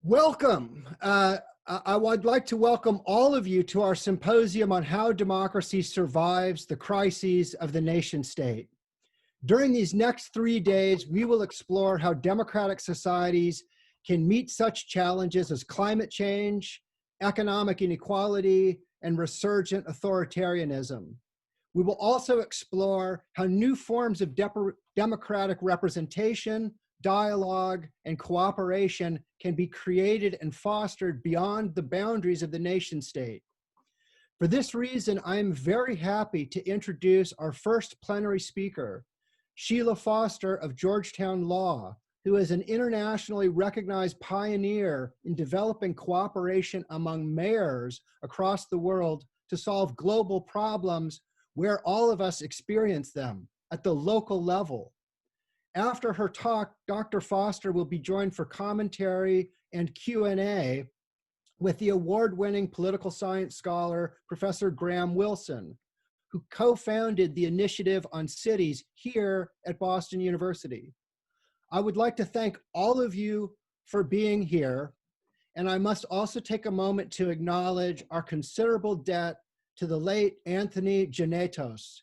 Welcome. I would like to welcome all of you to our symposium on how democracy survives the crises of the nation state. During these next 3 days, we will explore how democratic societies can meet such challenges as climate change, economic inequality, and resurgent authoritarianism. We will also explore how new forms of democratic representation, dialogue, and cooperation can be created and fostered beyond the boundaries of the nation state. For this reason, I am very happy to introduce our first plenary speaker, Sheila Foster of Georgetown Law, who is an internationally recognized pioneer in developing cooperation among mayors across the world to solve global problems where all of us experience them at the local level. After her talk, Dr. Foster will be joined for commentary and Q&A with the award-winning political science scholar, Professor Graham Wilson, who co-founded the Initiative on Cities here at Boston University. I would like to thank all of you for being here, and I must also take a moment to acknowledge our considerable debt to the late Anthony Genetos,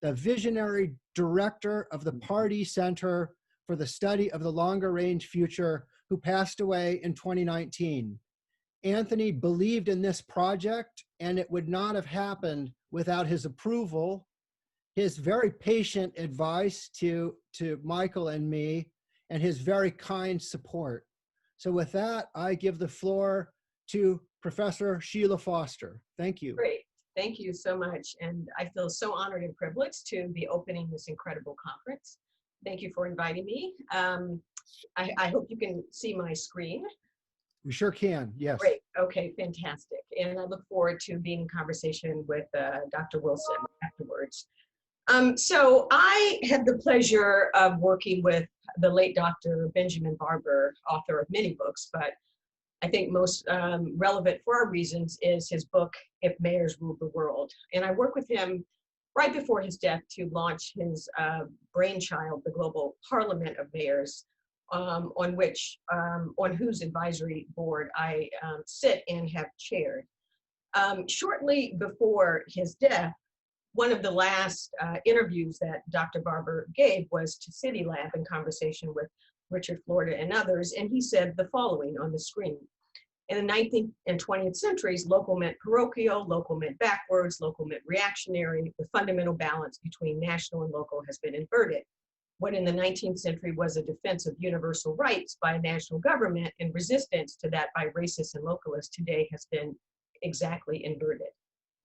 the visionary director of the Pardee Center for the Study of the Longer Range Future, who passed away in 2019. Anthony believed in this project, and it would not have happened without his approval, his very patient advice to Michael and me, and his very kind support. So with that, I give the floor to Professor Sheila Foster. Thank you. Great. Thank you so much. And I feel so honored and privileged to be opening this incredible conference. Thank you for inviting me. I hope you can see my screen. We sure can, yes. Great. Okay, fantastic. And I look forward to being in conversation with Dr. Wilson afterwards. So I had the pleasure of working with the late Dr. Benjamin Barber, author of many books, but I think most relevant for our reasons is his book, If Mayors Ruled the World. And I worked with him right before his death to launch his brainchild, the Global Parliament of Mayors, on whose advisory board I sit and have chaired. Shortly before his death, one of the last interviews that Dr. Barber gave was to City Lab in conversation with Richard Florida and others, and he said the following on the screen. In the 19th and 20th centuries, local meant parochial, local meant backwards, local meant reactionary. The fundamental balance between national and local has been inverted. What in the 19th century was a defense of universal rights by a national government and resistance to that by racists and localists today has been exactly inverted.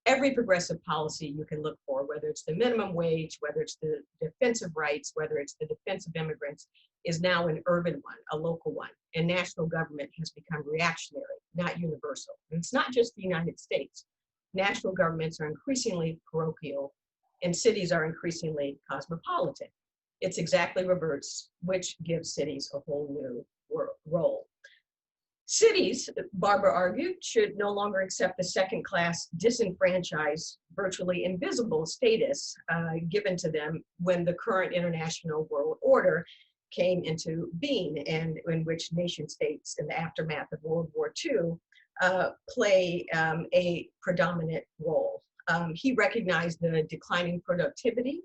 Every progressive policy you can look for, whether it's the minimum wage, whether it's the defense of rights, whether it's the defense of immigrants, is now an urban one, a local one. And national government has become reactionary, not universal. And it's not just the United States. National governments are increasingly parochial and cities are increasingly cosmopolitan. It's exactly reverse, which gives cities a whole new role. Cities, Barber argued, should no longer accept the second-class, disenfranchised, virtually invisible status given to them when the current international world order came into being, and in which nation states in the aftermath of World War II play a predominant role. He recognized the declining productivity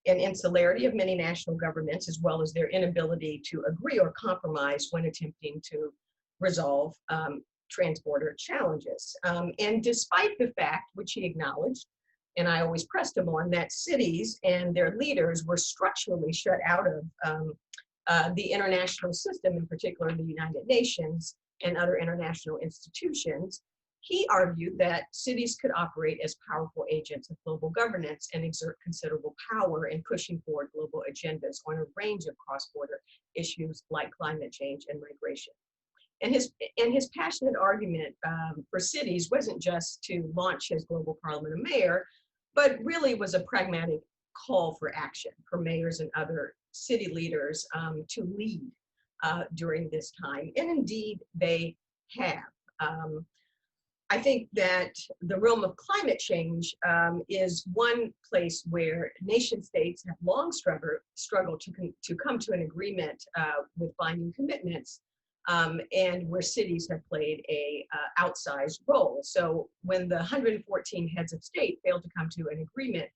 and insularity of many national governments, as well as their inability to agree or compromise when attempting to resolve transborder challenges. And despite the fact, which he acknowledged, and I always pressed him on, that cities and their leaders were structurally shut out of the international system, in particular the United Nations and other international institutions, he argued that cities could operate as powerful agents of global governance and exert considerable power in pushing forward global agendas on a range of cross-border issues like climate change and migration. And his passionate argument for cities wasn't just to launch his Global Parliament of Mayor, but really was a pragmatic call for action for mayors and other city leaders to lead during this time. And indeed, they have. I think that the realm of climate change is one place where nation states have long struggled to come to an agreement with binding commitments and where cities have played a outsized role. So when the 114 heads of state failed to come to an agreement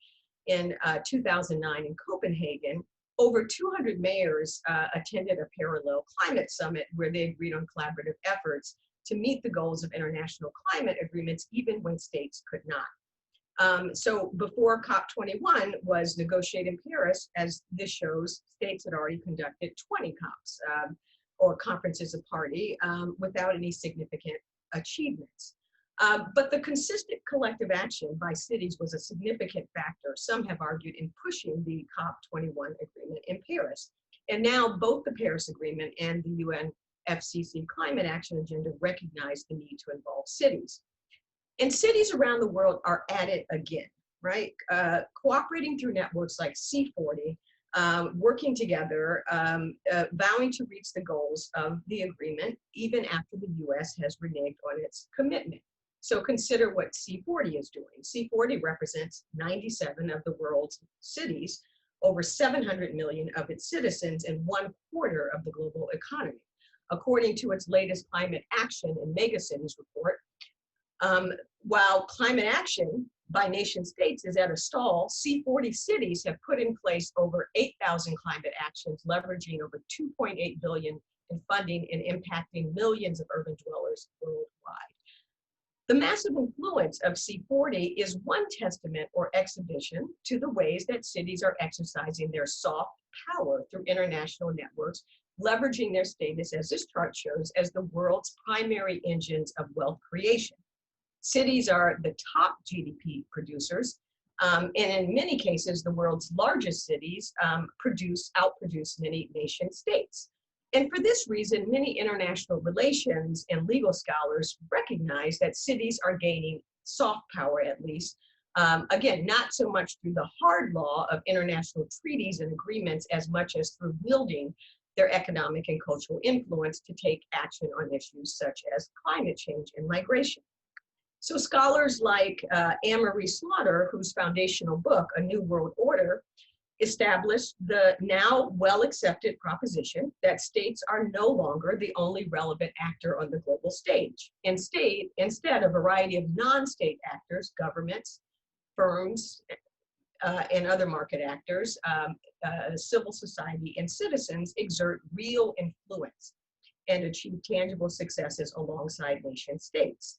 in 2009 in Copenhagen, over 200 mayors attended a parallel climate summit where they agreed on collaborative efforts to meet the goals of international climate agreements, even when states could not. So before COP21 was negotiated in Paris, as this shows, states had already conducted 20 COPs or conferences of party without any significant achievements. But the consistent collective action by cities was a significant factor, some have argued, in pushing the COP21 agreement in Paris. And now both the Paris Agreement and the UNFCCC Climate Action Agenda recognize the need to involve cities. And cities around the world are at it again, right? Cooperating through networks like C40, working together, vowing to reach the goals of the agreement, even after the US has reneged on its commitment. So consider what C40 is doing. C40 represents 97 of the world's cities, over 700 million of its citizens, and 1/4 of the global economy. According to its latest climate action and megacities report, while climate action by nation states is at a stall, C40 cities have put in place over 8,000 climate actions, leveraging over 2.8 billion in funding and impacting millions of urban dwellers worldwide. The massive influence of C40 is one testament or exhibition to the ways that cities are exercising their soft power through international networks, leveraging their status, as this chart shows, as the world's primary engines of wealth creation. Cities are the top GDP producers, and in many cases, the world's largest cities outproduce many nation states. And for this reason, many international relations and legal scholars recognize that cities are gaining soft power, at least. Again, not so much through the hard law of international treaties and agreements as much as through wielding their economic and cultural influence to take action on issues such as climate change and migration. So scholars like Anne-Marie Slaughter, whose foundational book, A New World Order, established the now well-accepted proposition that states are no longer the only relevant actor on the global stage. Instead, a variety of non-state actors, governments, firms, and other market actors, civil society, and citizens exert real influence and achieve tangible successes alongside nation states.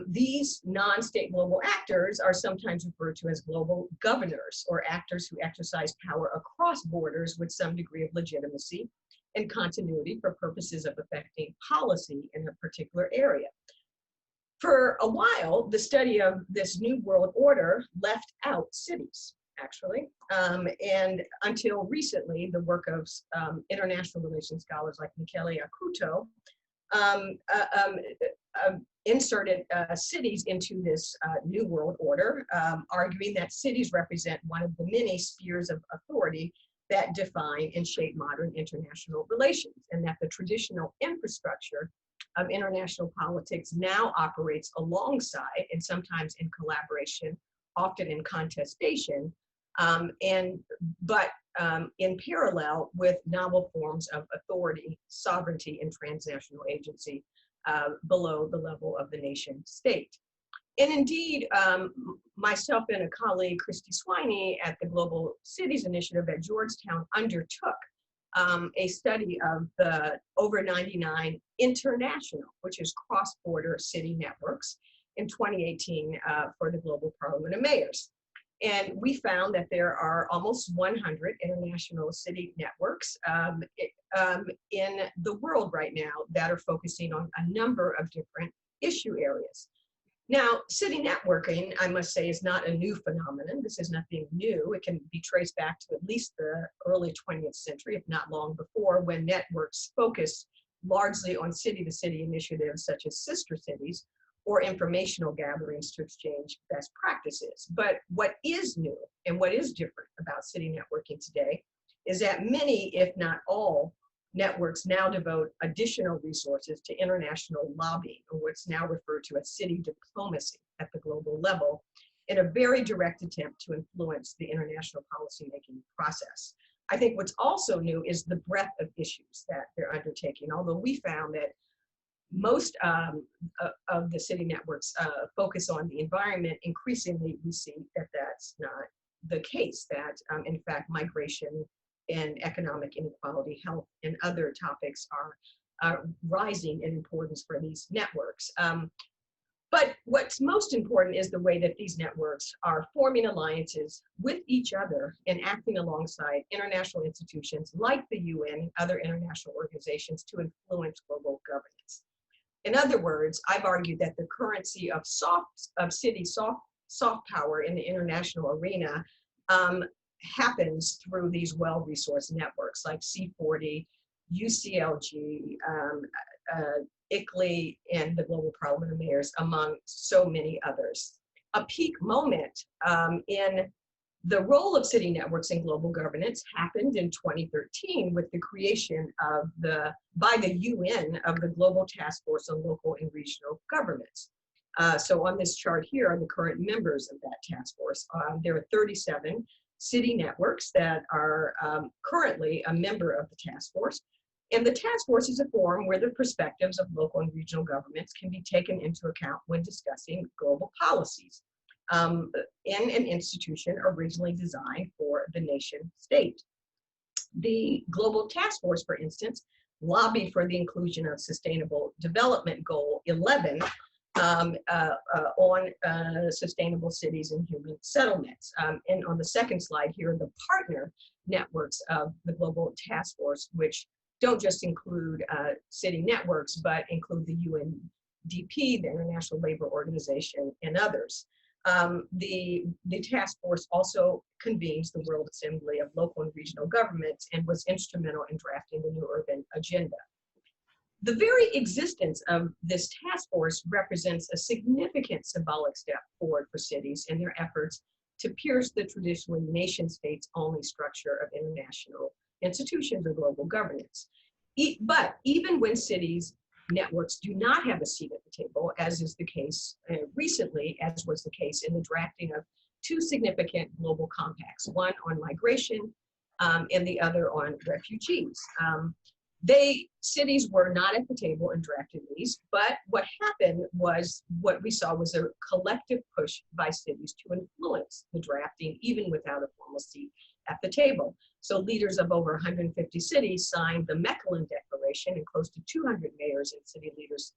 These non-state global actors are sometimes referred to as global governors, or actors who exercise power across borders with some degree of legitimacy and continuity for purposes of affecting policy in a particular area. For a while, the study of this new world order left out cities, actually, and until recently, the work of international relations scholars like Michele Acuto inserted cities into this new world order, arguing that cities represent one of the many spheres of authority that define and shape modern international relations, and that the traditional infrastructure of international politics now operates alongside and sometimes in collaboration, often in contestation, but in parallel with novel forms of authority, sovereignty, and transnational agency below the level of the nation state. And indeed, myself and a colleague, Christy Swiney, at the Global Cities Initiative at Georgetown undertook a study of the over 99 international, which is cross-border city networks in 2018 for the Global Parliament of Mayors. And we found that there are almost 100 international city networks in the world right now that are focusing on a number of different issue areas. Now, city networking, I must say, is not a new phenomenon. This is nothing new. It can be traced back to at least the early 20th century, if not long before, when networks focused largely on city-to-city initiatives such as sister cities or informational gatherings to exchange best practices. But what is new and what is different about city networking today is that many, if not all, networks now devote additional resources to international lobbying, or what's now referred to as city diplomacy at the global level, in a very direct attempt to influence the international policymaking process. I think what's also new is the breadth of issues that they're undertaking. Although we found that most of the city networks focus on the environment, increasingly we see that that's not the case, that in fact migration and economic inequality, health, and other topics are rising in importance for these networks. But what's most important is the way that these networks are forming alliances with each other and acting alongside international institutions like the UN, other international organizations, to influence global governance. In other words, I've argued that the currency of city soft power in the international arena happens through these well-resourced networks like C40, UCLG, ICLEI, and the Global Parliament of Mayors, among so many others. A peak moment in the role of city networks in global governance happened in 2013 with the creation of by the UN of the Global Task Force on Local and Regional Governments. So on this chart here are the current members of that task force. There are 37 city networks that are currently a member of the task force. And the task force is a forum where the perspectives of local and regional governments can be taken into account when discussing global policies in an institution originally designed for the nation state. The Global Task Force, for instance, lobbied for the inclusion of Sustainable Development Goal 11 on sustainable cities and human settlements. And on the second slide here are the partner networks of the Global Task Force, which don't just include city networks, but include the UNDP, the International Labor Organization, and others. The task force also convenes the World Assembly of Local and Regional Governments and was instrumental in drafting the New Urban Agenda. The very existence of this task force represents a significant symbolic step forward for cities in their efforts to pierce the traditionally nation states only structure of international institutions or global governance. But even when cities networks do not have a seat at the table, as is the case recently, as was the case in the drafting of two significant global compacts, one on migration and the other on refugees. Cities were not at the table in drafting these, but what happened was, what we saw was a collective push by cities to influence the drafting, even without a formal seat at the table. So leaders of over 150 cities signed the Mechelen Declaration, and close to 200 mayors and city leaders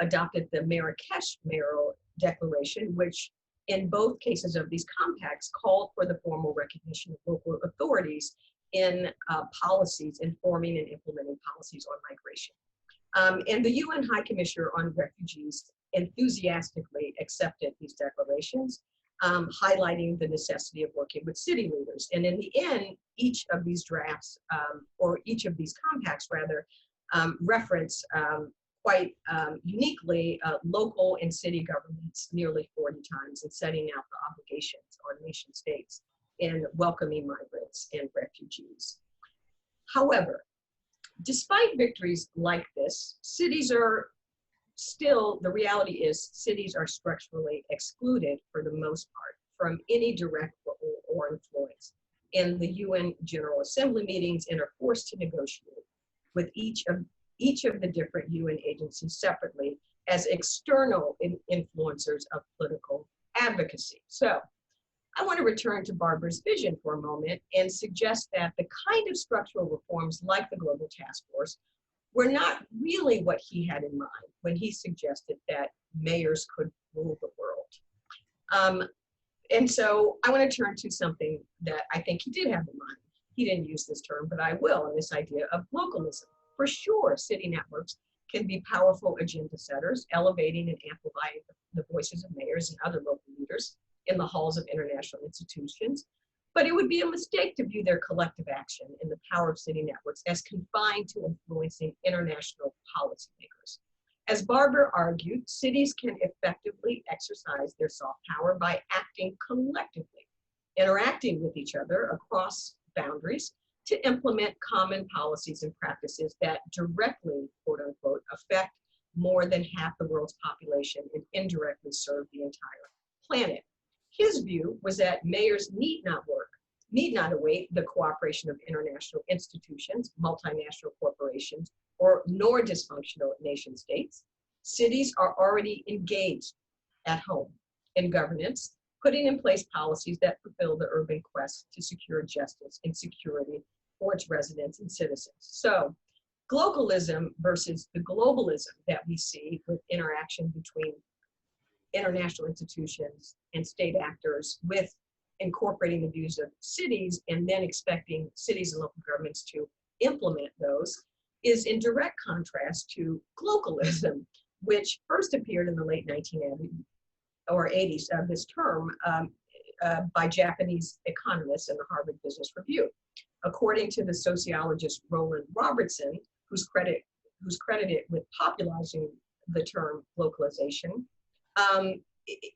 adopted the Marrakesh Mayoral Declaration, which in both cases of these compacts called for the formal recognition of local authorities in policies, in forming and implementing policies on migration. And the UN High Commissioner on Refugees enthusiastically accepted these declarations, highlighting the necessity of working with city leaders. And in the end, each of these drafts, or each of these compacts rather, reference quite uniquely local and city governments nearly 40 times, in setting out the obligations on nation states in welcoming migrants and refugees. However, despite victories like this, cities are still, the reality is, cities are structurally excluded for the most part from any direct role or influence in the UN General Assembly meetings, and are forced to negotiate with each of the different UN agencies separately as external influencers of political advocacy. So I want to return to Barbara's vision for a moment and suggest that the kind of structural reforms like the Global Task Force were not really what he had in mind when he suggested that mayors could rule the world. And so I want to turn to something that I think he did have in mind. He didn't use this term, but I will, and this idea of glocalism. For sure, city networks can be powerful agenda setters, elevating and amplifying the voices of mayors and other local leaders in the halls of international institutions. But it would be a mistake to view their collective action and the power of city networks as confined to influencing international policymakers. As Barbara argued, cities can effectively exercise their soft power by acting collectively, interacting with each other across boundaries to implement common policies and practices that directly, quote unquote, affect more than half the world's population and indirectly serve the entire planet. His view was that mayors need not work need not await the cooperation of international institutions, multinational corporations, or nor dysfunctional nation states. Cities are already engaged at home in governance, putting in place policies that fulfill the urban quest to secure justice and security for its residents and citizens. So, glocalism versus the globalism that we see with interaction between international institutions and state actors with incorporating the views of cities and then expecting cities and local governments to implement those is in direct contrast to glocalism, which first appeared in the late 1980s or 80s, this term, by Japanese economists in the Harvard Business Review. According to the sociologist Roland Robertson, who's credited with popularizing the term globalization,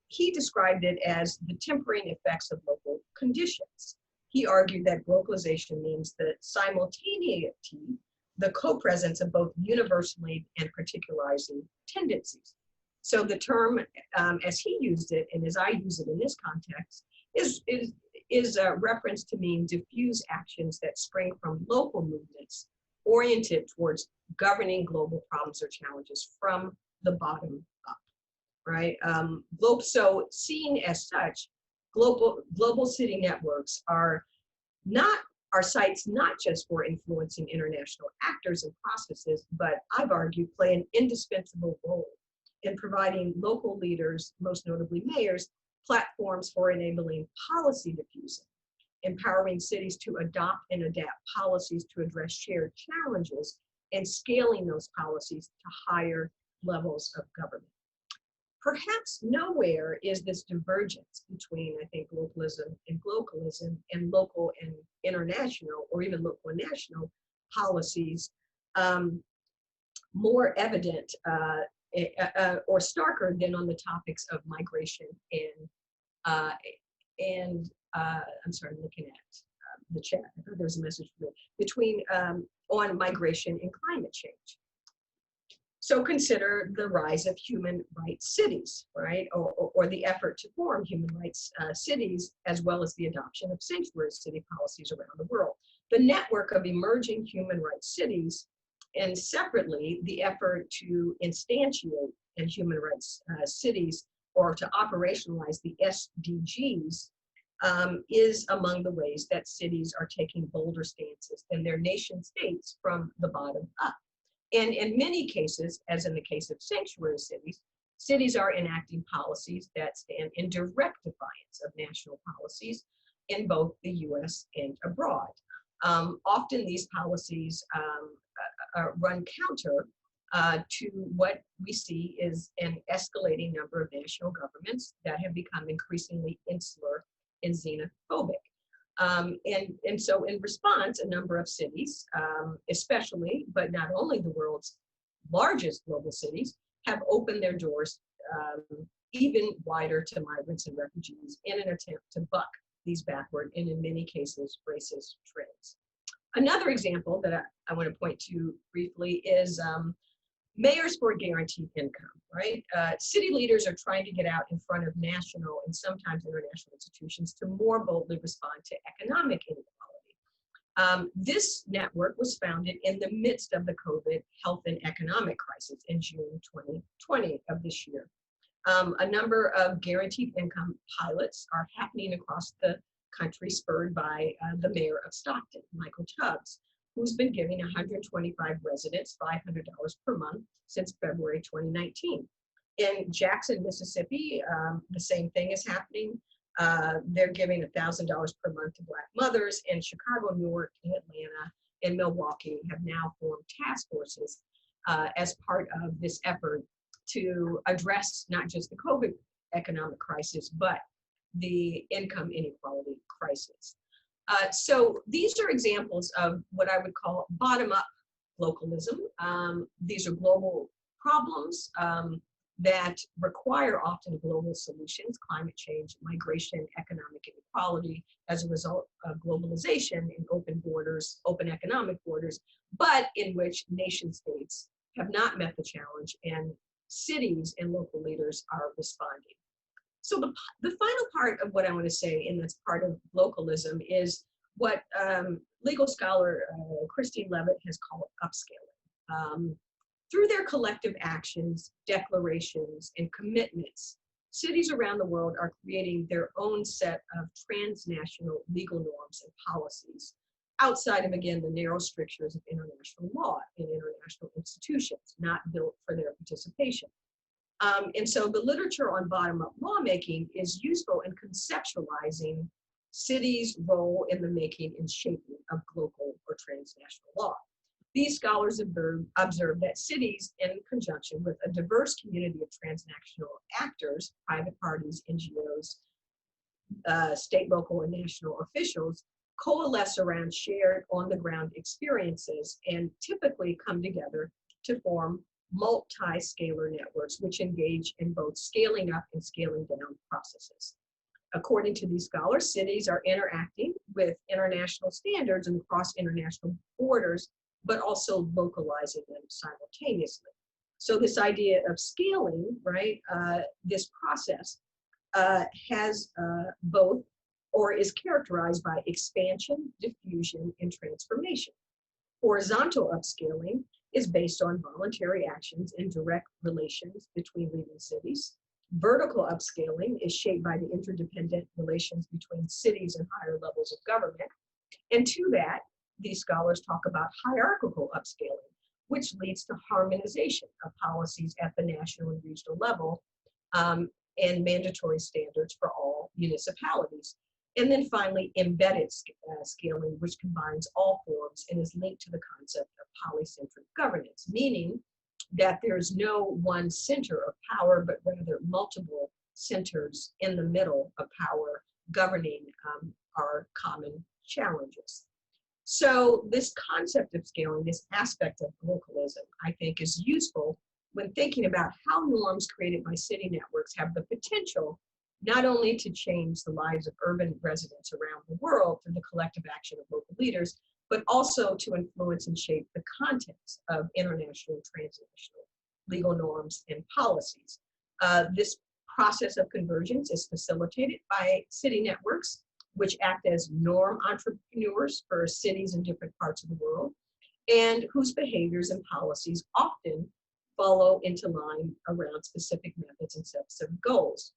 he described it as the tempering effects of local conditions. He argued that globalization means the simultaneity, the co-presence of both universally and particularizing tendencies. So the term, as he used it, and as I use it in this context, is a reference to mean diffuse actions that spring from local movements oriented towards governing global problems or challenges from the bottom up, right? So seen as such, global city networks are sites not just for influencing international actors and processes, but I've argued play an indispensable role in providing local leaders, most notably mayors, platforms for enabling policy diffusion, empowering cities to adopt and adapt policies to address shared challenges, and scaling those policies to higher levels of government. Perhaps nowhere is this divergence between, I think, globalism and local and international, or even local and national policies more evident or starker than on the topics of migration and I'm sorry, I'm looking at the chat. I thought there was a message for me on migration and climate change. So consider the rise of human rights cities, right? Or the effort to form human rights cities, as well as the adoption of sanctuary city policies around the world. The network of emerging human rights cities, and separately, the effort to instantiate in human rights cities or to operationalize the SDGs is among the ways that cities are taking bolder stances than their nation states from the bottom up. And in many cases, as in the case of sanctuary cities, cities are enacting policies that stand in direct defiance of national policies in both the US and abroad. Often these policies run counter to what we see is an escalating number of national governments that have become increasingly insular and xenophobic. And so in response, a number of cities, especially, but not only the world's largest global cities, have opened their doors even wider to migrants and refugees in an attempt to buck these backward and in many cases racist trends. Another example that I want to point to briefly is mayors for guaranteed income, right? City leaders are trying to get out in front of national and sometimes international institutions to more boldly respond to economic inequality. This network was founded in the midst of the COVID health and economic crisis in June 2020 of this year. A number of guaranteed income pilots are happening across the country, spurred by the mayor of Stockton, Michael Tubbs, who's been giving 125 residents $500 per month since February 2019. In Jackson, Mississippi, the same thing is happening. They're giving $1,000 per month to Black mothers, and Chicago, Newark, and Atlanta, and Milwaukee have now formed task forces as part of this effort to address not just the COVID economic crisis, but the income inequality crisis. So these are examples of what I would call bottom-up glocalism. These are global problems that require often global solutions: climate change, migration, economic inequality as a result of globalization and open borders, open economic borders, but in which nation states have not met the challenge and cities and local leaders are responding. So the final part of what I want to say, and that's part of glocalism, is what legal scholar Christine Levitt has called upscaling. Through their collective actions, declarations, and commitments, cities around the world are creating their own set of transnational legal norms and policies outside of, again, the narrow strictures of international law and international institutions, not built for their participation. And so the literature on bottom-up lawmaking is useful in conceptualizing cities' role in the making and shaping of local or transnational law. These scholars observe that cities, in conjunction with a diverse community of transnational actors, private parties, NGOs, state, local, and national officials, coalesce around shared on-the-ground experiences and typically come together to form multi-scalar networks which engage in both scaling up and scaling down processes. According to these scholars, cities are interacting with international standards and across international borders, but also localizing them simultaneously. So this idea of scaling, right, this process has both, or is characterized by expansion, diffusion, and transformation. Horizontal upscaling is based on voluntary actions and direct relations between leading cities. Vertical upscaling is shaped by the interdependent relations between cities and higher levels of government. And to that, these scholars talk about hierarchical upscaling, which leads to harmonization of policies at the national and regional level and mandatory standards for all municipalities. And then finally, embedded scaling, which combines all forms and is linked to the concept of polycentric governance, meaning that there's no one center of power, but rather multiple centers in the middle of power governing our common challenges. So this concept of scaling, this aspect of glocalism, I think is useful when thinking about how norms created by city networks have the potential not only to change the lives of urban residents around the world through the collective action of local leaders, but also to influence and shape the contents of international and transnational legal norms and policies. This process of convergence is facilitated by city networks, which act as norm entrepreneurs for cities in different parts of the world, and whose behaviors and policies often follow into line around specific methods and sets of goals.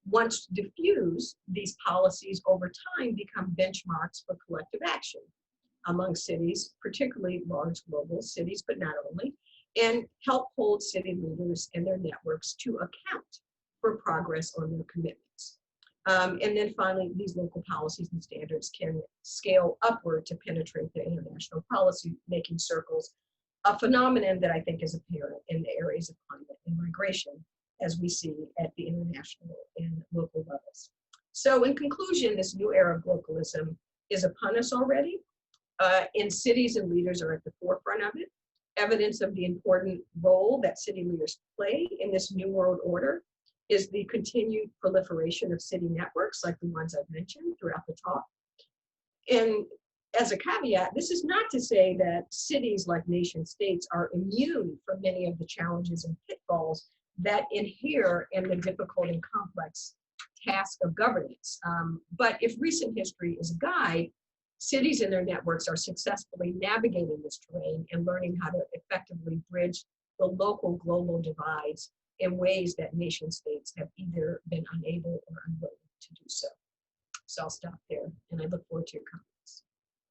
Once diffused, these policies over time become benchmarks for collective action among cities, particularly large global cities, but not only, and help hold city leaders and their networks to account for progress on their commitments. And then finally, these local policies and standards can scale upward to penetrate the international policy-making circles, a phenomenon that I think is apparent in the areas of climate and migration, as we see at the international and local levels. So in conclusion, this new era of glocalism is upon us already, and cities and leaders are at the forefront of it. Evidence of the important role that city leaders play in this new world order is the continued proliferation of city networks like the ones I've mentioned throughout the talk. And as a caveat, this is not to say that cities like nation states are immune from many of the challenges and pitfalls that inhere in the difficult and complex task of governance. But if recent history is a guide, cities and their networks are successfully navigating this terrain and learning how to effectively bridge the local global divides in ways that nation states have either been unable or unwilling to do so. So I'll stop there, and I look forward to your comments.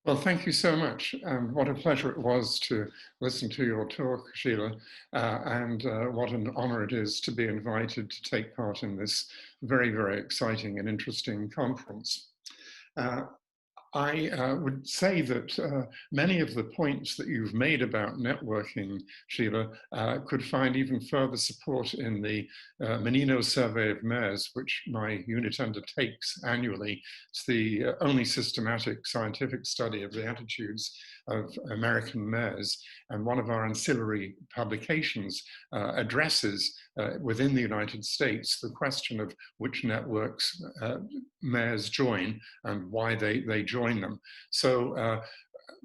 Well, thank you so much. What a pleasure it was to listen to your talk, Sheila, and what an honor it is to be invited to take part in this very, very exciting and interesting conference. I would say that many of the points that you've made about networking, Sheila, could find even further support in the Menino Survey of Mayors, which my unit undertakes annually. It's the only systematic scientific study of the attitudes of American mayors, and one of our ancillary publications addresses within the United States the question of which networks mayors join and why they join them. So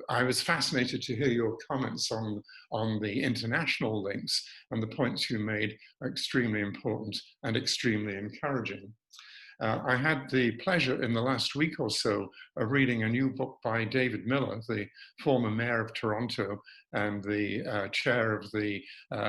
I was fascinated to hear your comments on the international links, and the points you made are extremely important and extremely encouraging. I had the pleasure in the last week or so of reading a new book by David Miller, the former mayor of Toronto and the chair of the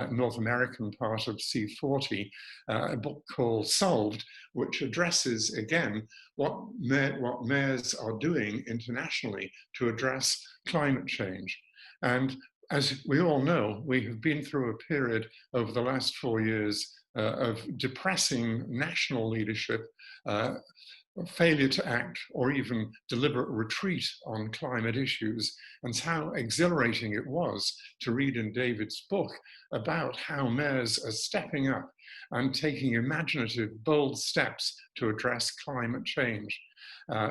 North American part of C40, a book called Solved, which addresses, again, what mayors are doing internationally to address climate change. And as we all know, we have been through a period over the last 4 years of depressing national leadership, failure to act, or even deliberate retreat on climate issues, and how exhilarating it was to read in David's book about how mayors are stepping up and taking imaginative, bold steps to address climate change.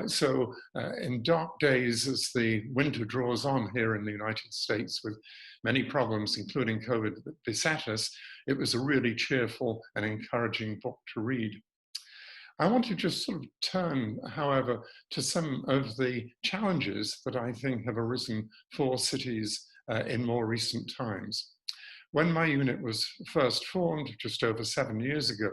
So in dark days, as the winter draws on here in the United States with many problems, including COVID, that beset us, it was a really cheerful and encouraging book to read. I want to just sort of turn, however, to some of the challenges that I think have arisen for cities in more recent times. When my unit was first formed just over 7 years ago,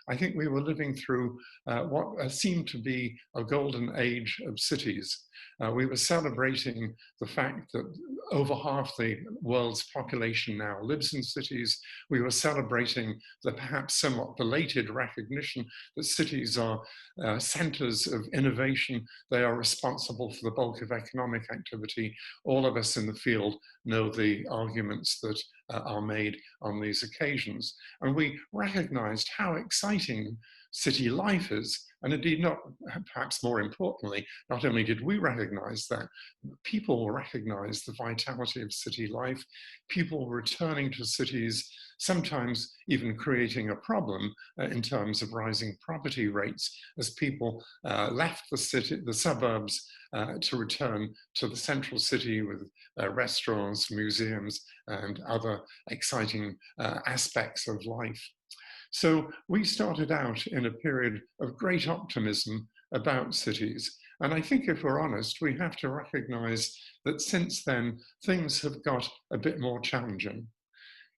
I think we were living through what seemed to be a golden age of cities. We were celebrating the fact that over half the world's population now lives in cities. We were celebrating the perhaps somewhat belated recognition that cities are centers of innovation. They are responsible for the bulk of economic activity. All of us in the field know the arguments that are made on these occasions. And we recognized how exciting city life is. And indeed, not perhaps more importantly, not only did we recognize that, people recognize the vitality of city life. People returning to cities, sometimes even creating a problem in terms of rising property rates as people left the suburbs to return to the central city with restaurants, museums, and other exciting aspects of life. So we started out in a period of great optimism about cities. And I think if we're honest, we have to recognize that since then, things have got a bit more challenging.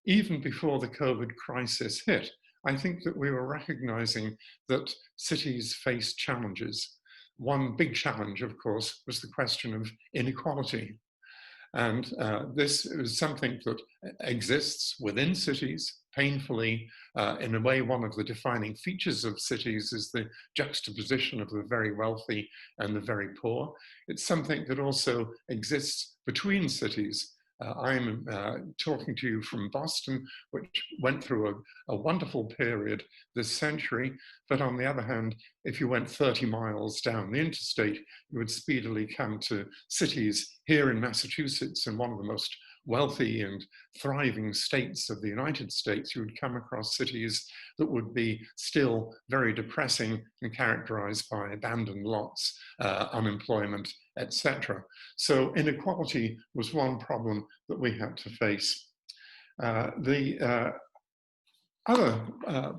Even before the COVID crisis hit, I think that we were recognizing that cities face challenges. One big challenge, of course, was the question of inequality. And this is something that exists within cities, painfully. In a way, one of the defining features of cities is the juxtaposition of the very wealthy and the very poor. It's something that also exists between cities. I'm talking to you from Boston, which went through a wonderful period this century. But on the other hand, if you went 30 miles down the interstate, you would speedily come to cities here in Massachusetts, in one of the most wealthy and thriving states of the United States. You would come across cities that would be still very depressing and characterized by abandoned lots, unemployment, etc. So inequality was one problem that we had to face. The other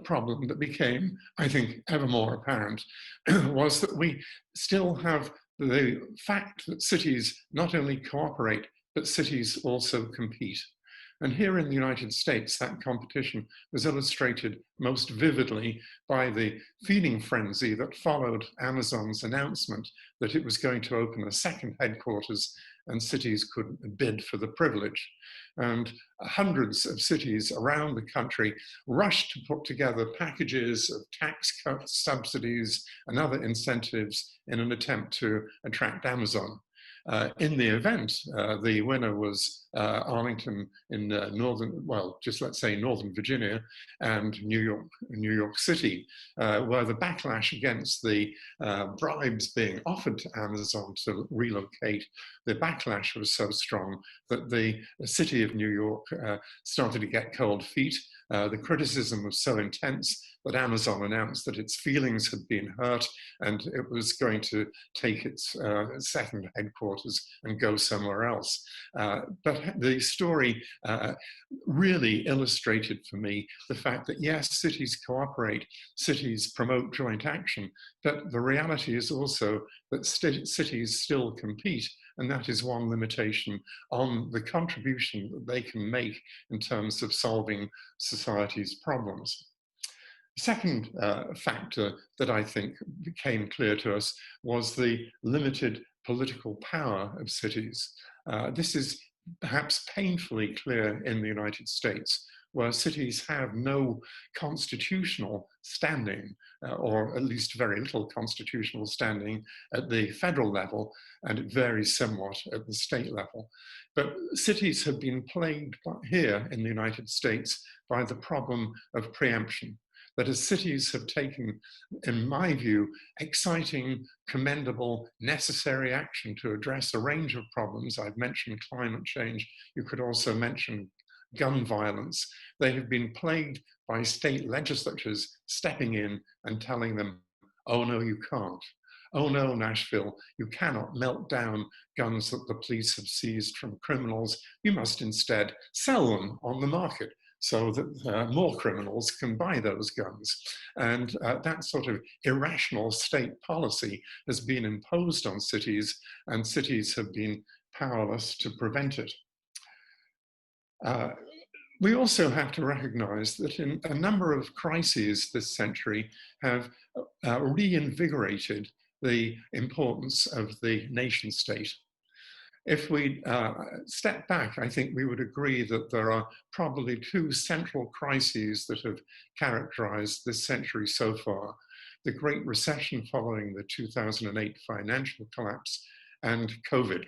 problem that became, I think, ever more apparent was that we still have the fact that cities not only cooperate, but cities also compete. And here in the United States, that competition was illustrated most vividly by the feeding frenzy that followed Amazon's announcement that it was going to open a second headquarters and cities could bid for the privilege. And hundreds of cities around the country rushed to put together packages of tax cuts, subsidies, and other incentives in an attempt to attract Amazon. In the event, the winner was Arlington in let's say Northern Virginia and New York City, where the backlash against the bribes being offered to Amazon to relocate, the backlash was so strong that the city of New York started to get cold feet. The criticism was so intense that Amazon announced that its feelings had been hurt and it was going to take its second headquarters and go somewhere else. But the story really illustrated for me the fact that yes, cities cooperate, cities promote joint action, but the reality is also that cities still compete. And that is one limitation on the contribution that they can make in terms of solving society's problems. The second factor that I think became clear to us was the limited political power of cities. This is perhaps painfully clear in the United States, where cities have no constitutional standing, or at least very little constitutional standing at the federal level, and it varies somewhat at the state level. But cities have been plagued here in the United States by the problem of preemption. That as cities have taken, in my view, exciting, commendable, necessary action to address a range of problems. I've mentioned climate change. You could also mention gun violence. They have been plagued by state legislatures stepping in and telling them, oh no, you can't. Oh no, Nashville, you cannot melt down guns that the police have seized from criminals. You must instead sell them on the market, so that more criminals can buy those guns. And that sort of irrational state policy has been imposed on cities, and cities have been powerless to prevent it. We also have to recognize that in a number of crises this century have reinvigorated the importance of the nation state. If we step back, I think we would agree that there are probably two central crises that have characterized this century so far: the Great Recession following the 2008 financial collapse, and COVID.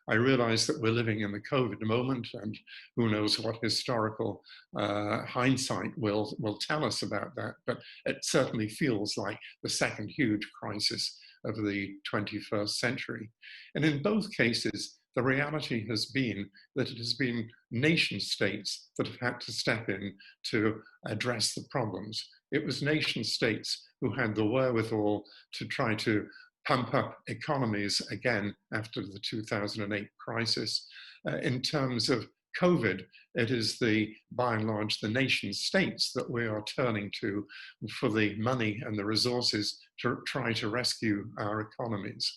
I realize that we're living in the COVID moment, and who knows what historical hindsight will tell us about that, but it certainly feels like the second huge crisis of the 21st century. And in both cases, the reality has been that it has been nation states that have had to step in to address the problems. It was nation states who had the wherewithal to try to pump up economies again after the 2008 crisis. In terms of COVID, it is by and large the nation states that we are turning to for the money and the resources to try to rescue our economies.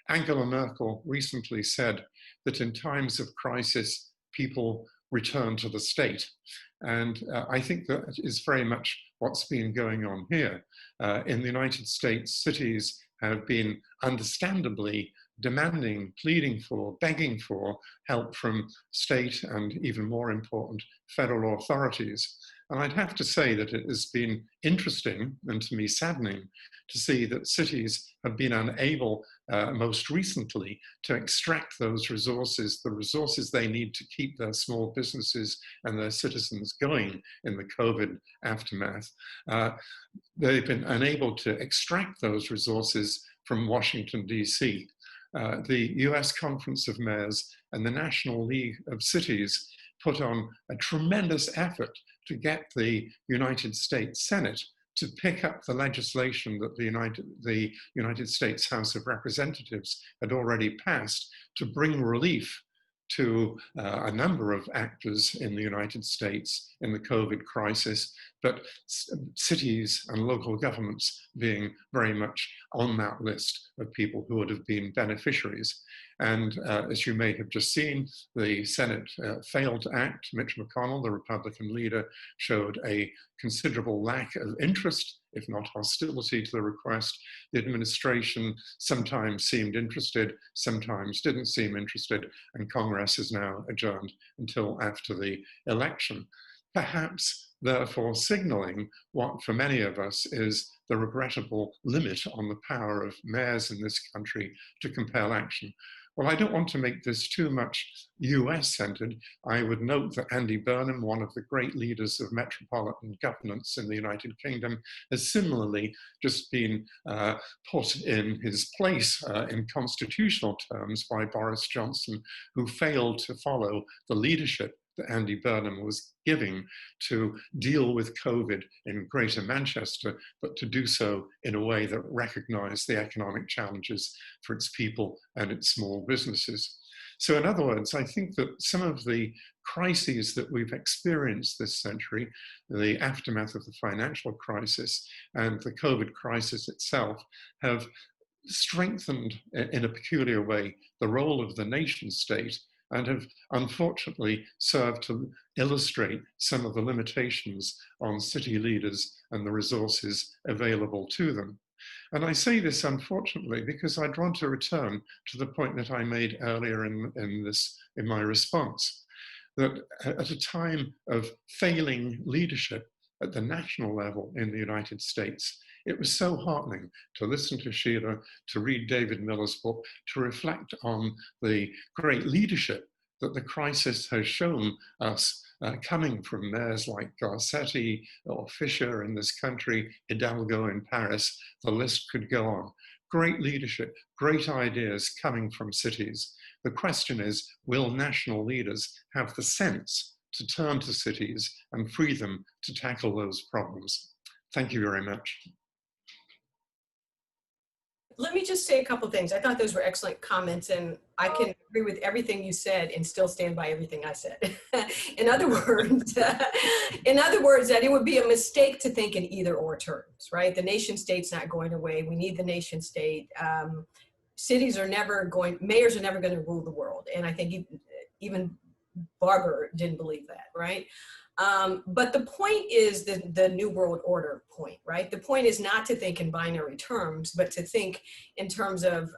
Angela Merkel recently said that in times of crisis, people return to the state. And I think that is very much what's been going on here. In the United States, cities have been understandably demanding, pleading for, begging for help from state and, even more important, federal authorities. And I'd have to say that it has been interesting, and to me saddening, to see that cities have been unable, most recently, to extract those resources, the resources they need to keep their small businesses and their citizens going in the COVID aftermath. They've been unable to extract those resources from Washington, DC. The US Conference of Mayors and the National League of Cities put on a tremendous effort to get the United States Senate to pick up the legislation that the United States House of Representatives had already passed to bring relief to a number of actors in the United States in the COVID crisis, but cities and local governments being very much on that list of people who would have been beneficiaries. And as you may have just seen, the Senate failed to act. Mitch McConnell, the Republican leader, showed a considerable lack of interest, if not hostility, to the request. The administration sometimes seemed interested, sometimes didn't seem interested, and Congress is now adjourned until after the election. Perhaps, therefore, signaling what for many of us is the regrettable limit on the power of mayors in this country to compel action. Well, I don't want to make this too much US-centered. I would note that Andy Burnham, one of the great leaders of metropolitan governance in the United Kingdom, has similarly just been put in his place in constitutional terms by Boris Johnson, who failed to follow the leadership that Andy Burnham was giving to deal with COVID in Greater Manchester, but to do so in a way that recognized the economic challenges for its people and its small businesses. So in other words, I think that some of the crises that we've experienced this century, the aftermath of the financial crisis and the COVID crisis itself, have strengthened in a peculiar way the role of the nation state and have unfortunately served to illustrate some of the limitations on city leaders and the resources available to them. And I say this unfortunately because I'd want to return to the point that I made earlier in my response, that at a time of failing leadership at the national level in the United States, it was so heartening to listen to Sheila, to read David Miller's book, to reflect on the great leadership that the crisis has shown us, coming from mayors like Garcetti or Fisher in this country, Hidalgo in Paris, the list could go on. Great leadership, great ideas coming from cities. The question is, will national leaders have the sense to turn to cities and free them to tackle those problems? Thank you very much. Let me just say a couple things. I thought those were excellent comments, and I can agree with everything you said and still stand by everything I said. In other words, that it would be a mistake to think in either or terms, right? The nation state's not going away. We need the nation state. Mayors are never going to rule the world. And I think even Barber didn't believe that, right? But the point is the New World Order point, right? The point is not to think in binary terms, but to think in terms of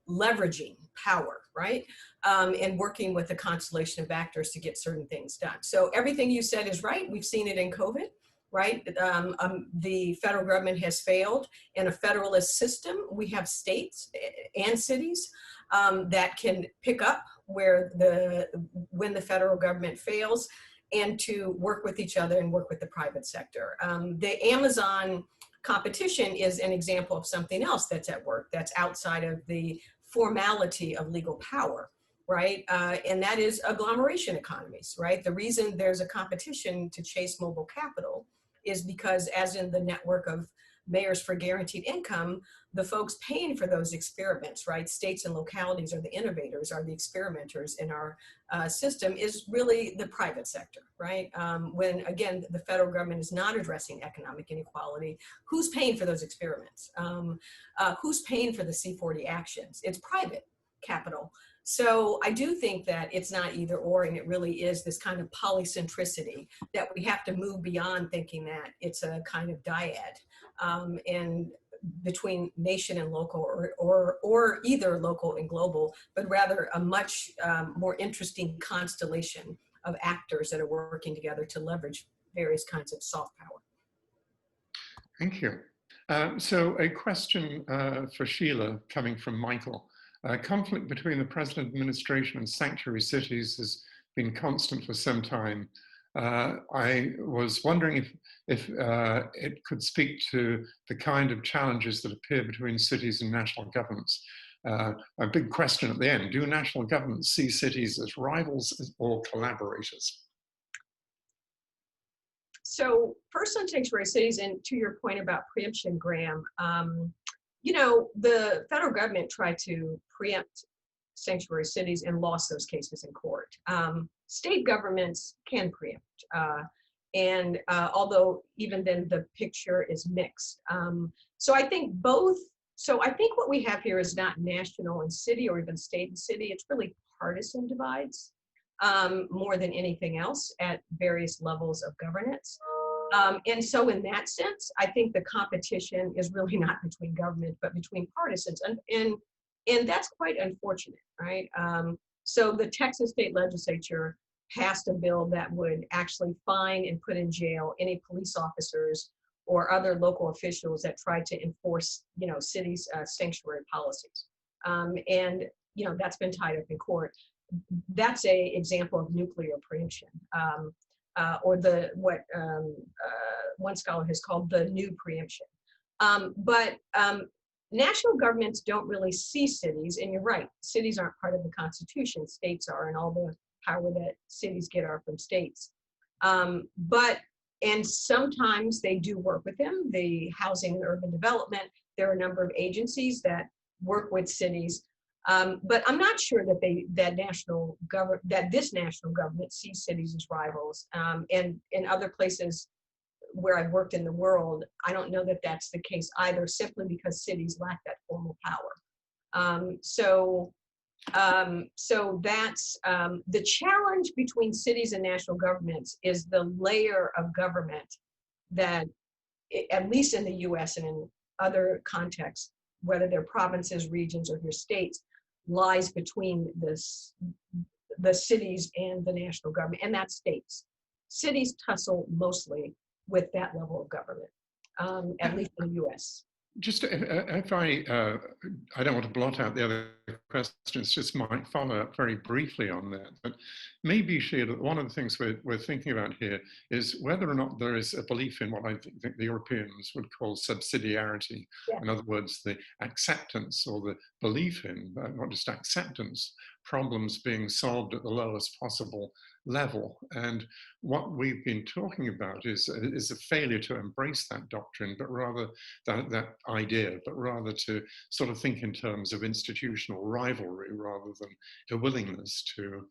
leveraging power, right? And working with a constellation of actors to get certain things done. So everything you said is right. We've seen it in COVID, right? The federal government has failed. In a federalist system, we have states and cities that can pick up when the federal government fails, and to work with each other and work with the private sector. The Amazon competition is an example of something else that's at work, that's outside of the formality of legal power, right? And that is agglomeration economies, right? The reason there's a competition to chase mobile capital is because, as in the network of mayors for guaranteed income, the folks paying for those experiments, right? States and localities are the innovators, are the experimenters in our system, is really the private sector, right? When, again, the federal government is not addressing economic inequality, who's paying for those experiments? Who's paying for the C40 actions? It's private capital. So I do think that it's not either or, and it really is this kind of polycentricity that we have to move beyond thinking that it's a kind of dyad and between nation and local, or either local and global, but rather a much more interesting constellation of actors that are working together to leverage various kinds of soft power. Thank you. So a question for Sheila coming from Michael. Conflict between the present administration and sanctuary cities has been constant for some time. I was wondering if it could speak to the kind of challenges that appear between cities and national governments. A big question at the end: do national governments see cities as rivals or collaborators? So first on sanctuary cities, and to your point about preemption, Graham, you know, the federal government tried to preempt sanctuary cities and lost those cases in court. State governments can preempt, and although even then the picture is mixed. So I think both. So I think what we have here is not national and city, or even state and city. It's really partisan divides more than anything else at various levels of governance. And so in that sense, I think the competition is really not between government, but between partisans. And that's quite unfortunate, right? So the Texas state legislature passed a bill that would actually fine and put in jail any police officers or other local officials that tried to enforce, you know, cities' sanctuary policies. And, you know, that's been tied up in court. That's an example of nuclear preemption, or what one scholar has called the new preemption. But national governments don't really see cities, and you're right, cities aren't part of the Constitution, states are, and all the power that cities get are from states. And sometimes they do work with them, the housing and urban development. There are a number of agencies that work with cities, but I'm not sure that this national government sees cities as rivals. And in other places, where I've worked in the world, I don't know that that's the case either, simply because cities lack that formal power. So that's the challenge between cities and national governments is the layer of government that, at least in the US and in other contexts, whether they're provinces, regions, or your states, lies between the cities and the national government, and that's states. Cities tussle mostly with that level of government, at least in the US. Just if I don't want to blot out the other questions, just might follow up very briefly on that. But maybe, Sheila, one of the things we're thinking about here is whether or not there is a belief in what I think the Europeans would call subsidiarity. Yeah. In other words, the acceptance or the belief in, not just acceptance, problems being solved at the lowest possible level. And what we've been talking about is a failure to embrace that doctrine, but rather that idea, but rather to sort of think in terms of institutional rivalry rather than a willingness to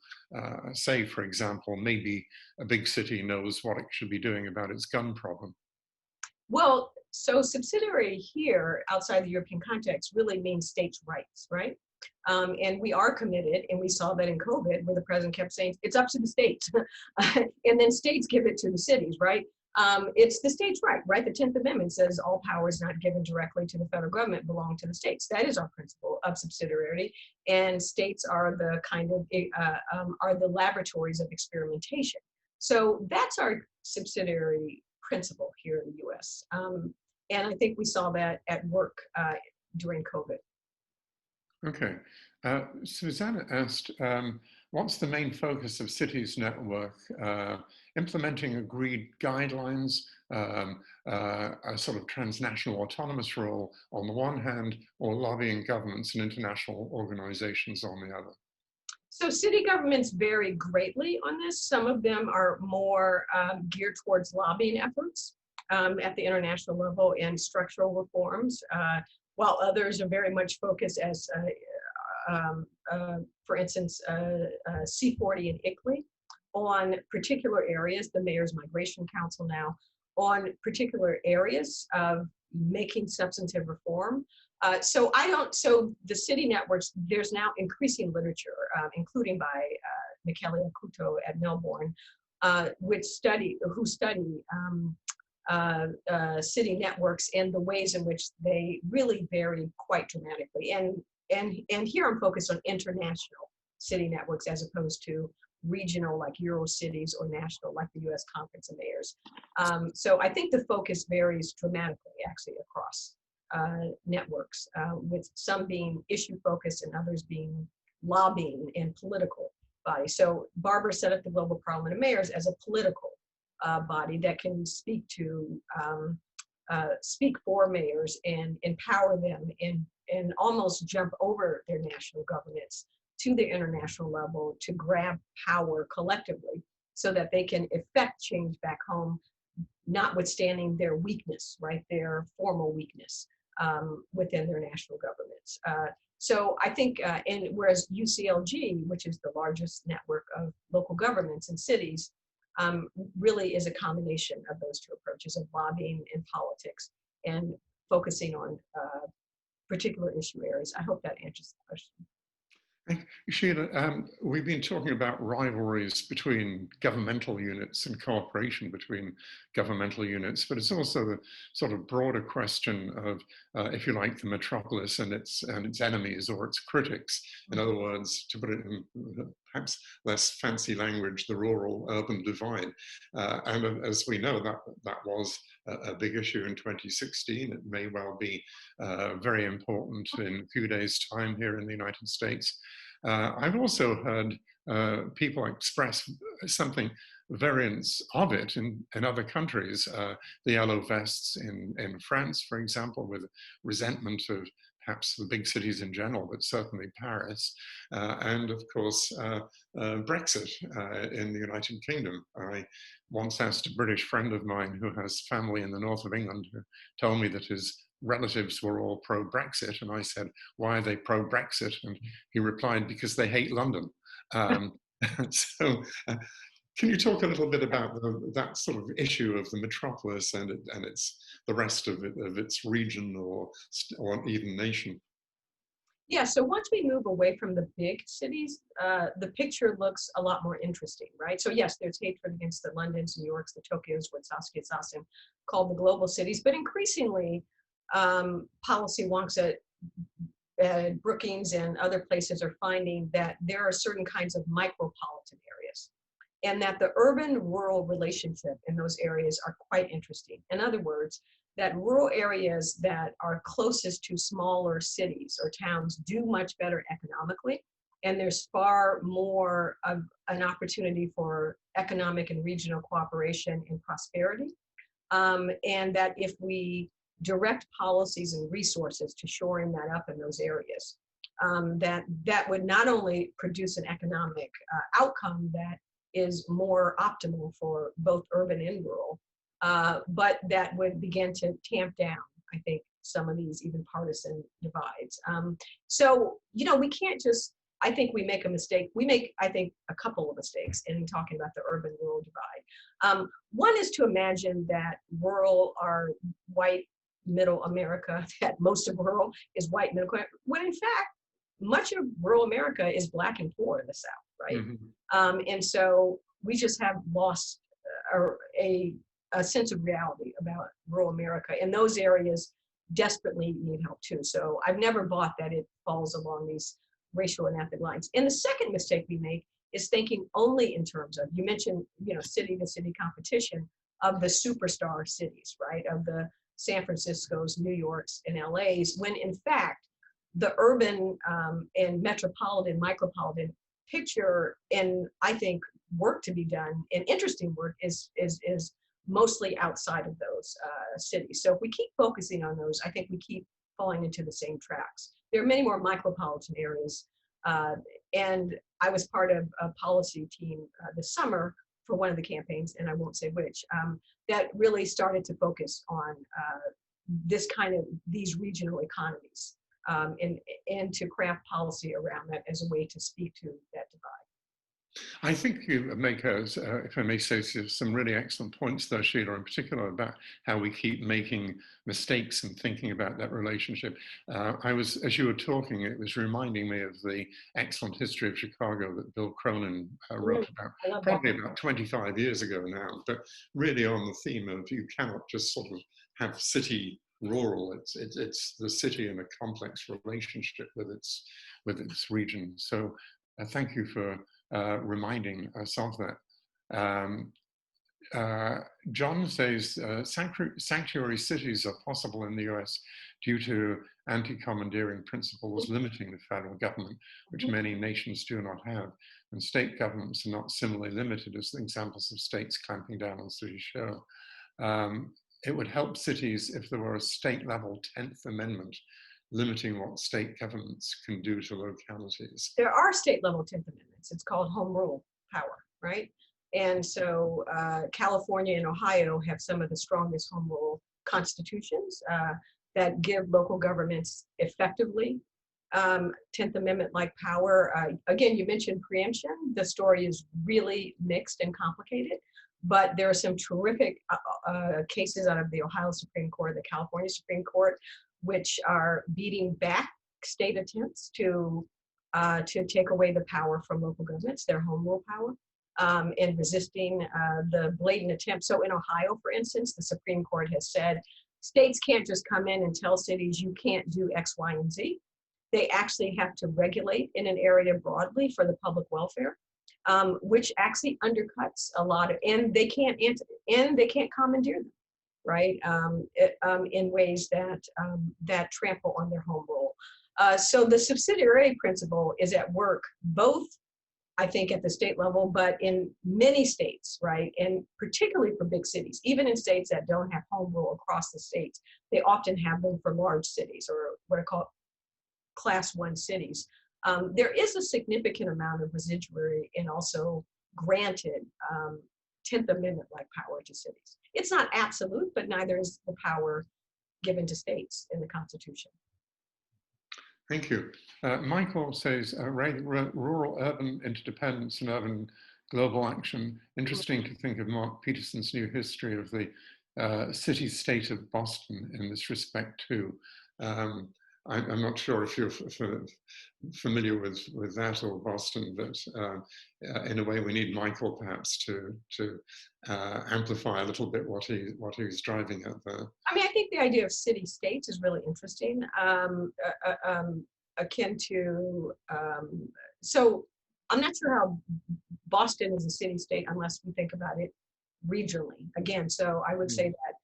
say, for example, maybe a big city knows what it should be doing about its gun problem. Well, so subsidiary here outside the European context really means states' rights, right? And we are committed, and we saw that in COVID, where the president kept saying, it's up to the states. And then states give it to the cities, right? It's the states' right? The 10th Amendment says all powers not given directly to the federal government belong to the states. That is our principle of subsidiarity. And states are the kind of, are the laboratories of experimentation. So that's our subsidiary principle here in the US. And I think we saw that at work during COVID. Okay. Susanna asked, what's the main focus of Cities Network? Implementing agreed guidelines, a sort of transnational autonomous role on the one hand, or lobbying governments and international organizations on the other? So city governments vary greatly on this. Some of them are more geared towards lobbying efforts at the international level and structural reforms, while others are very much focused as, for instance, C40 and ICLEI on particular areas, the Mayor's Migration Council now, on particular areas of making substantive reform. So the city networks, there's now increasing literature, including by Michele Acuto at Melbourne, who study city networks and the ways in which they really vary quite dramatically. And here I'm focused on international city networks as opposed to regional like Euro cities or national like the US Conference of Mayors. So I think the focus varies dramatically actually across networks, with some being issue focused and others being lobbying and political bodies. So Barbara set up the Global Parliament of Mayors as a political body that can speak for mayors and empower them and almost jump over their national governments to the international level to grab power collectively so that they can effect change back home, notwithstanding their weakness, right? Their formal weakness within their national governments. So I think, and whereas UCLG, which is the largest network of local governments and cities, really is a combination of those two approaches of lobbying and politics and focusing on particular issue areas. I hope that answers the question. Sheila, we've been talking about rivalries between governmental units and cooperation between governmental units, but it's also the sort of broader question of, if you like, the metropolis and its enemies or its critics. In other words, to put it in perhaps less fancy language, the rural-urban divide. And as we know, that was a big issue in 2016. It may well be very important in a few days' time here in the United States. I've also heard people express something variants of it in other countries. The yellow vests in France, for example, with resentment of perhaps the big cities in general, but certainly Paris, and of course Brexit in the United Kingdom. I once asked a British friend of mine who has family in the north of England who told me that his relatives were all pro-Brexit, and I said, why are they pro-Brexit? And he replied, because they hate London. So Can you talk a little bit about that sort of issue of the metropolis and the rest of its region or even nation? Yeah, so once we move away from the big cities, the picture looks a lot more interesting, right? So yes, there's hatred against the Londons, New Yorks, the Tokyos, what Saskia Sassen called the global cities, but increasingly policy wonks at Brookings and other places are finding that there are certain kinds of micropolitan areas, and that the urban-rural relationship in those areas are quite interesting. In other words, that rural areas that are closest to smaller cities or towns do much better economically, and there's far more of an opportunity for economic and regional cooperation and prosperity. And that if we direct policies and resources to shoring that up in those areas, that would not only produce an economic outcome that is more optimal for both urban and rural, but that would begin to tamp down, I think, some of these even partisan divides. So, you know, we can't just, I think we make a mistake. We make, I think, a couple of mistakes in talking about the urban-rural divide. One is to imagine that rural are white middle America, that most of rural is white middle, when in fact, much of rural America is Black and poor in the South, right? Mm-hmm. And so we just have lost a sense of reality about rural America, and those areas desperately need help too. So I've never bought that it falls along these racial and ethnic lines. And the second mistake we make is thinking only in terms of, you mentioned, you know, city to city competition of the superstar cities, right? Of the San Francisco's, New York's, and LA's, when in fact, the urban and metropolitan, micropolitan picture, and I think work to be done, and interesting work is mostly outside of those cities. So if we keep focusing on those, I think we keep falling into the same tracks. There are many more micropolitan areas, and I was part of a policy team this summer for one of the campaigns, and I won't say which, that really started to focus on these regional economies, and to craft policy around that as a way to speak to that divide. I think you make, if I may say, some really excellent points there, Sheila, in particular about how we keep making mistakes and thinking about that relationship. As you were talking, it was reminding me of the excellent history of Chicago that Bill Cronin wrote about, probably about 25 years ago now, but really on the theme of you cannot just sort of have city rural, it's the city in a complex relationship with its region. So thank you for reminding us of that. John says sanctuary cities are possible in the US due to anti-commandeering principles limiting the federal government, which many nations do not have, and state governments are not similarly limited as the examples of states clamping down on cities show. It would help cities if there were a state-level 10th Amendment limiting what state governments can do to localities. There are state-level 10th Amendments. It's called home rule power, right? And so California and Ohio have some of the strongest home rule constitutions that give local governments effectively 10th Amendment-like power. Again, you mentioned preemption. The story is really mixed and complicated, but there are some terrific cases out of the Ohio Supreme Court, the California Supreme Court, which are beating back state attempts to take away the power from local governments, their home rule power, and resisting the blatant attempt. So in Ohio, for instance, the Supreme Court has said states can't just come in and tell cities you can't do X, Y, and Z. They actually have to regulate in an area broadly for the public welfare, which actually undercuts a lot of, and they can't commandeer them, right? In ways that trample on their home rule. So the subsidiarity principle is at work both, I think, at the state level, but in many states, right? And particularly for big cities, even in states that don't have home rule across the states, they often have them for large cities, or what I call class 1 cities. There is a significant amount of residuary and also granted 10th Amendment-like power to cities. It's not absolute, but neither is the power given to states in the Constitution. Thank you. Michael says rural-urban interdependence and urban global action. Interesting to think of Mark Peterson's new history of the city-state of Boston in this respect too. I'm not sure if you're familiar with that or Boston, but in a way we need Michael perhaps to amplify a little bit what he's driving at there. I mean, I think the idea of city-states is really interesting, akin to, so I'm not sure how Boston is a city-state unless we think about it regionally. Again, so I would say that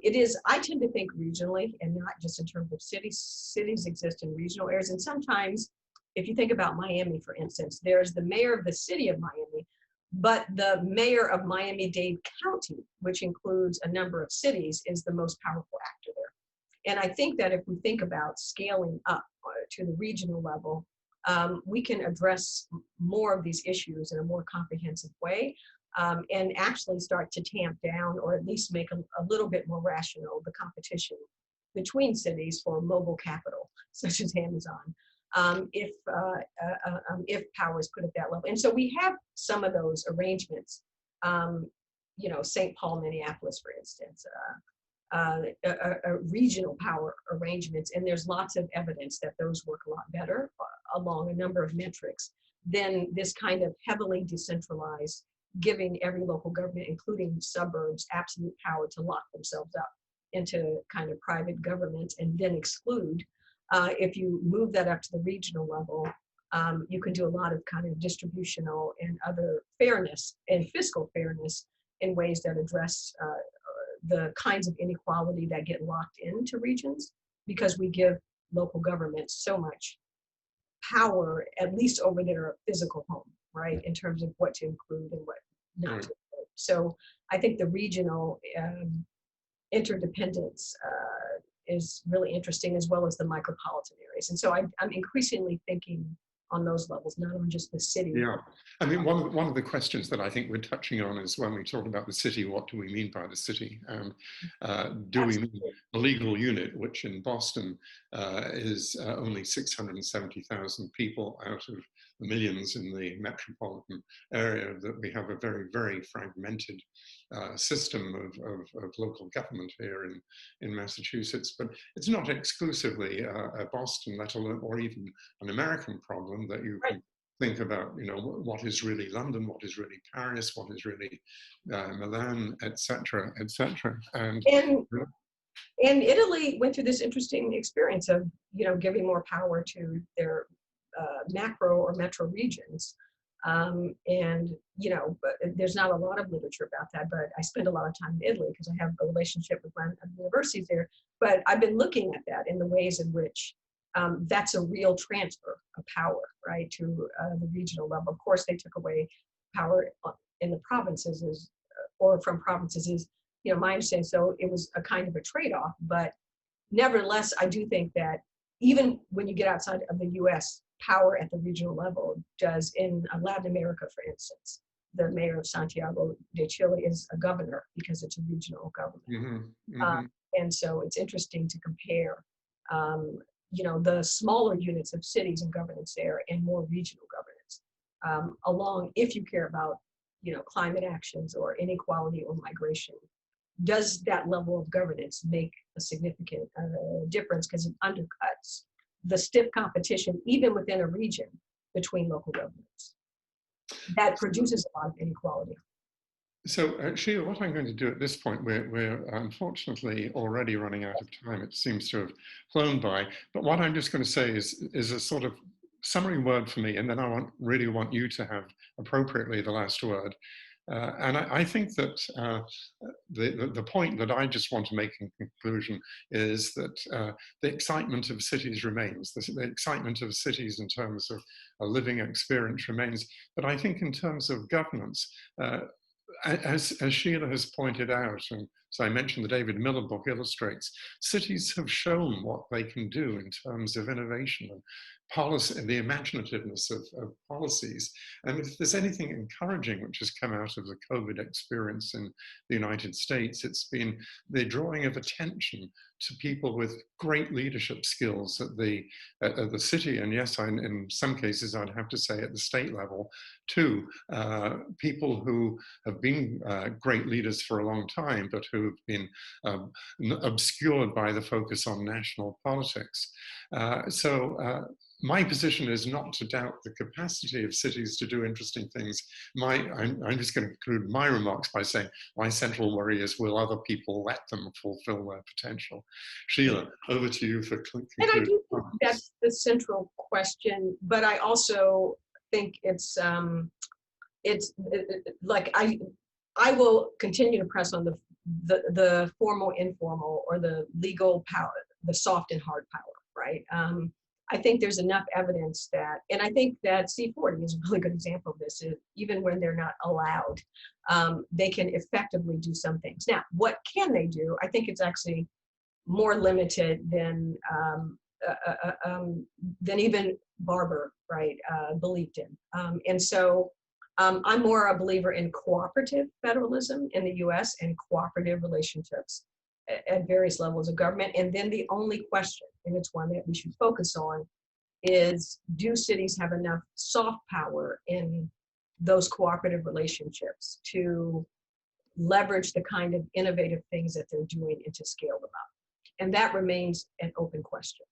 it is, I tend to think regionally and not just in terms of cities. Cities exist in regional areas. And sometimes, if you think about Miami, for instance, there's the mayor of the city of Miami, but the mayor of Miami-Dade County, which includes a number of cities, is the most powerful actor there. And I think that if we think about scaling up to the regional level, we can address more of these issues in a more comprehensive way. And actually start to tamp down, or at least make a little bit more rational, the competition between cities for mobile capital, such as Amazon, if power is put at that level. And so we have some of those arrangements, you know, St. Paul, Minneapolis, for instance, regional power arrangements. And there's lots of evidence that those work a lot better along a number of metrics than this kind of heavily decentralized, giving every local government, including suburbs, absolute power to lock themselves up into kind of private government and then exclude. If you move that up to the regional level, you can do a lot of kind of distributional and other fairness and fiscal fairness in ways that address the kinds of inequality that get locked into regions, because we give local governments so much power, at least over their physical home, right, in terms of what to include and what not to include. So I think the regional interdependence is really interesting, as well as the micropolitan areas. And so I'm increasingly thinking on those levels, not on just the city. Yeah, I mean, one of the questions that I think we're touching on is when we talk about the city, what do we mean by the city? And do we mean a legal unit, which in Boston is only 670,000 people out of the millions in the metropolitan area, that we have a very, very fragmented system of local government here in Massachusetts. But it's not exclusively a Boston, let alone, or even an American problem, that you can think about, you know, what is really London, what is really Paris, what is really Milan, etc., etc. And Italy went through this interesting experience of, you know, giving more power to their macro or metro regions. And, you know, but there's not a lot of literature about that, but I spend a lot of time in Italy because I have a relationship with one of the universities there. But I've been looking at that in the ways in which that's a real transfer of power, right, to the regional level. Of course, they took away power in the provinces, or from provinces, is, you know, my understanding. So it was a kind of a trade-off. But nevertheless, I do think that even when you get outside of the US, power at the regional level does, in Latin America, for instance, the mayor of Santiago de Chile is a governor because it's a regional government. And so it's interesting to compare, you know, the smaller units of cities and governance there and more regional governance along, if you care about, you know, climate actions or inequality or migration. Does that level of governance make a significant difference, because it undercuts the stiff competition, even within a region, between local governments that produces a lot of inequality? So, Sheila, what I'm going to do at this point, we're unfortunately already running out of time. It seems to have flown by. But what I'm just going to say is a sort of summary word for me, and then I really want you to have appropriately the last word. And I think that the point that I just want to make in conclusion is that the excitement of cities remains. The excitement of cities in terms of a living experience remains. But I think in terms of governance, as Sheila has pointed out, and So I mentioned the David Miller book illustrates, cities have shown what they can do in terms of innovation and policy, and the imaginativeness of policies. And if there's anything encouraging which has come out of the COVID experience in the United States, it's been the drawing of attention to people with great leadership skills at the city, and yes, in some cases I'd have to say at the state level too, people who have been great leaders for a long time, but who have been obscured by the focus on national politics. My position is not to doubt the capacity of cities to do interesting things. I'm just going to conclude my remarks by saying my central worry is, will other people let them fulfill their potential? Sheila, over to you for concluding. And I do think that's the central question, but I also think it's like I will continue to press on the formal, informal, or the legal power, the soft and hard power, right? I think there's enough evidence that, and I think that C40 is a really good example of this, even when they're not allowed, they can effectively do some things. Now, what can they do? I think it's actually more limited than even Barber, right, believed in. And so I'm more a believer in cooperative federalism in the US and cooperative relationships at various levels of government. And then the only question, and it's one that we should focus on, is do cities have enough soft power in those cooperative relationships to leverage the kind of innovative things that they're doing and to scale them up? And that remains an open question.